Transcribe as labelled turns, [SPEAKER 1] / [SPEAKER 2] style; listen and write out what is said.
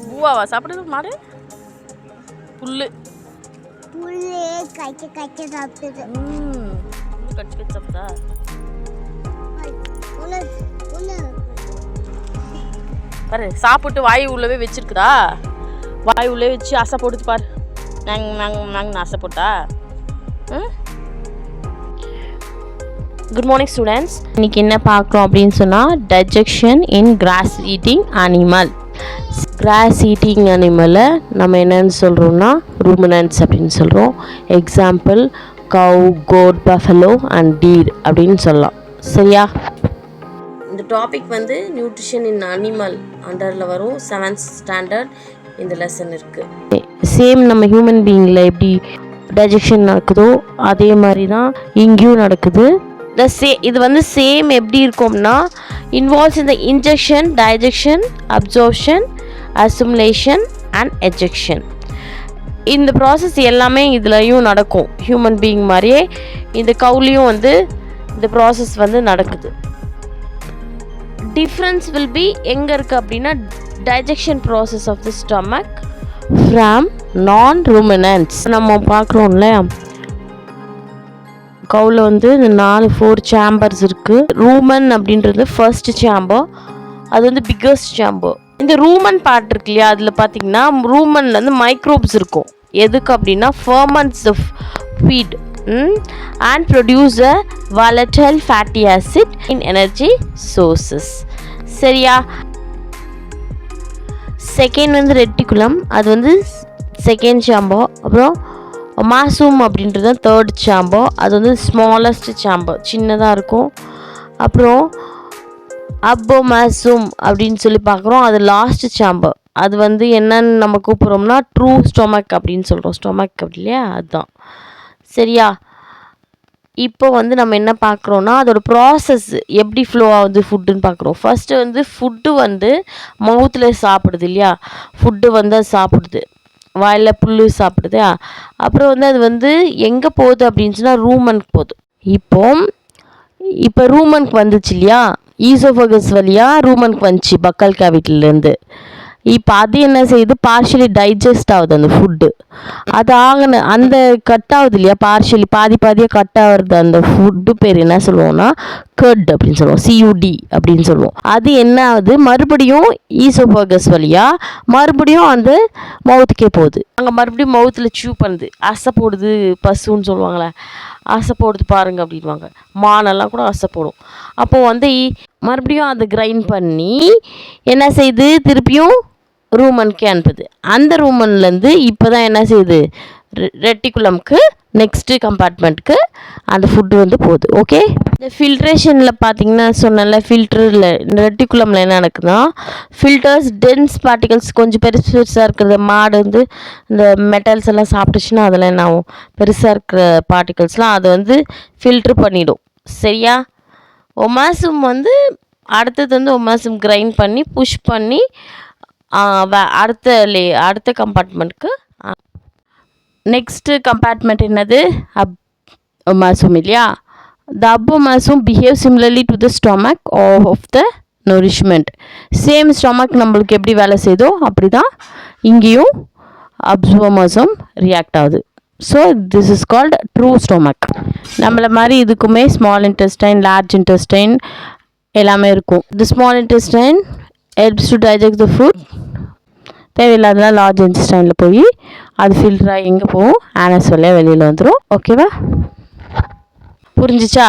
[SPEAKER 1] பூவாவா சாப்பிடுது மாடு? புல்லு
[SPEAKER 2] கச்சி கச்சி சாப்பிடுது.
[SPEAKER 1] புல்லு கச்சி கச்சி சாப்பிட்டா பாரு. சாப்பிட்டு வாய் உள்ளவே வச்சிருக்குதா? வாய் உள்ளே வச்சு அசை போடுது பாரு. நாங்கள் அசை போட்டா. Good morning students. இன்றைக்கி என்ன பார்க்குறோம் அப்படின்னு சொன்னால் digestion in grass eating animal. Grass eating அனிமலை நம்ம என்னென்னு சொல்கிறோம்னா ரூமினன்ட்ஸ் அப்படின்னு சொல்கிறோம். Example cow, goat, buffalo and deer அப்படின்னு சொல்லலாம். சரியா? இந்த டாபிக் வந்து நியூட்ரிஷன் இன் அனிமல் அண்டரில் வரும். 7th ஸ்டாண்டர்ட் இந்த லெசன் இருக்குது. சேம் நம்ம ஹியூமன் பீயிங்கில் எப்படி டைஜஷன் நடக்குதோ அதே மாதிரி தான் இங்கேயும் நடக்குது. இது வந்து சேம் எப்படி இருக்கும்னா இன்வால்வ்ஸ் இந்த injection, digestion, absorption, assimilation and ejection. இந்த ப்ராசஸ் எல்லாமே இதுலையும் நடக்கும். ஹியூமன் பீயிங் மாதிரியே இந்த கவுலையும் வந்து இந்த ப்ராசஸ் வந்து நடக்குது. டிஃப்ரென்ஸ் வில் பி எங்கே இருக்குது அப்படின்னா digestion process of the stomach from non ruminants. நம்ம பார்க்குறோம் இல்லையா, கவுல வந்து இந்த 4 சேம்பர்ஸ் இருக்குது. ரூமன் அப்படின்றது ஃபர்ஸ்ட் சேம்பர், அது வந்து பிக்கஸ்ட் சேம்பர். இந்த ரூமன் பார்ட் இருக்கு இல்லையா, அதில் பார்த்தீங்கன்னா ரூமனில் வந்து மைக்ரோப்ஸ் இருக்கும். எதுக்கு அப்படின்னா ferments of feed and produce a volatile fatty acid in energy sources. சரியா? செகண்ட் வந்து ரெட்டிகுலம், அது வந்து செகண்ட் சேம்பர். அப்புறம் மாசூம் அப்படின்றது தான் தேர்ட் சேம்பர், அது வந்து ஸ்மாலஸ்ட் சேம்பர், சின்னதாக இருக்கும். அப்புறம் அபோமாசூம் அப்படின்னு சொல்லி பார்க்குறோம், அது லாஸ்ட் சேம்பர். அது வந்து என்னன்னு நம்ம கூப்பிட்றோம்னா ட்ரூ ஸ்டொமக் அப்படின்னு சொல்கிறோம். ஸ்டொமக் அப்படி இல்லையா, அதுதான். சரியா? இப்போ வந்து நம்ம என்ன பார்க்குறோன்னா அதோட ப்ராசஸ் எப்படி ஃப்ளோ ஆகுது ஃபுட்டுன்னு பார்க்குறோம். ஃபஸ்ட்டு வந்து ஃபுட்டு வந்து மவுத்தில் சாப்பிடுது இல்லையா, ஃபுட்டு வந்து அது சாப்பிடுது, வாயில் புல் சாப்பிடுது. அப்புறம் வந்து அது வந்து எங்கே போகுது அப்படின்னு சொன்னால் ரூமனுக்கு போகுது. இப்போ ரூமனுக்கு வந்துச்சு இல்லையா, ஈசோஃபகஸ் வழியாக ரூமனுக்கு வந்துச்சு பக்கல் கேவிட்டிலேருந்து. இப்போ அது என்ன செய்யுது, பார்ஷியலி டைஜஸ்ட் ஆகுது அந்த ஃபுட்டு. அது அந்த கட் ஆகுது இல்லையா, பார்ஷியலி பாதியாக கட் ஆகுறது அந்த ஃபுட்டு பேர் என்ன சொல்லுவோம்னா கர்ட் அப்படின்னு சொல்லுவோம், CUD அப்படின்னு சொல்லுவோம். அது என்ன ஆகுது, மறுபடியும் ஈசோஃபகஸ் வழியாக மறுபடியும் அந்த மவுத்துக்கே போகுது. அங்கே மறுபடியும் மவுத்தில் சூ பண்ணுது, அசை போடுது. பசுன்னு சொல்லுவாங்களே, அசை போடுது பாருங்க அப்படின்வாங்க. மானெல்லாம் கூட அசை போடும். அப்போது வந்து மறுபடியும் அதை கிரைண்ட் பண்ணி என்ன செய்யுது, திருப்பியும் ரூமனுக்கே அனுப்புது. அந்த ரூமன்லேருந்து இப்போ தான் என்ன செய்யுது, ரெட்டிகுலம்க்கு நெக்ஸ்ட்டு கம்பார்ட்மெண்ட்டுக்கு அந்த ஃபுட்டு வந்து போகுது. ஓகே, இந்த ஃபில்ட்ரேஷனில் பார்த்தீங்கன்னா சொன்னால ஃபில்டரில் இந்த ரெட்டிகுலமில் என்ன நடக்குதுன்னா ஃபில்டர்ஸ் டென்ஸ் பார்ட்டிகல்ஸ் கொஞ்சம் பெருசாக இருக்கிறது. மாடு வந்து இந்த மெட்டல்ஸ் எல்லாம் சாப்பிட்டுச்சுன்னா அதெல்லாம் என்ன ஆகும், பெருசாக இருக்கிற பார்ட்டிகல்ஸ்லாம் அதை வந்து ஃபில்ட்ரு பண்ணிடும். சரியா? ஒமாசம் வந்து அடுத்தது வந்து ஒமாசம் கிரைண்ட் பண்ணி புஷ் பண்ணி அடுத்த கம்பார்ட்மெண்ட்டுக்கு. நெக்ஸ்ட்டு கம்பார்ட்மெண்ட் என்னது, அபோமாசம் இல்லையா. The abomasum behave similarly to the stomach of the nourishment. Same stomach நம்மளுக்கு எப்படி வேலை செய்தோ அப்படி தான் இங்கேயும் அபோமாசம் ரியாக்ட் ஆகுது. So this is called true stomach. நம்மளை மாதிரி இதுக்குமே ஸ்மால் இன்டெஸ்டைன், லார்ஜ் இன்டெஸ்டைன் எல்லாமே இருக்கும். The small intestine helps to digest the food. தேவையில்லாததான் லார்ஜ் இன்டெஸ்டைனில் போய் அது ஃபில்டராக எங்கே போகும், ஆனஸ் வழியாக வெளியில் வந்துடும். ஓகேவா? புரிஞ்சிச்சா?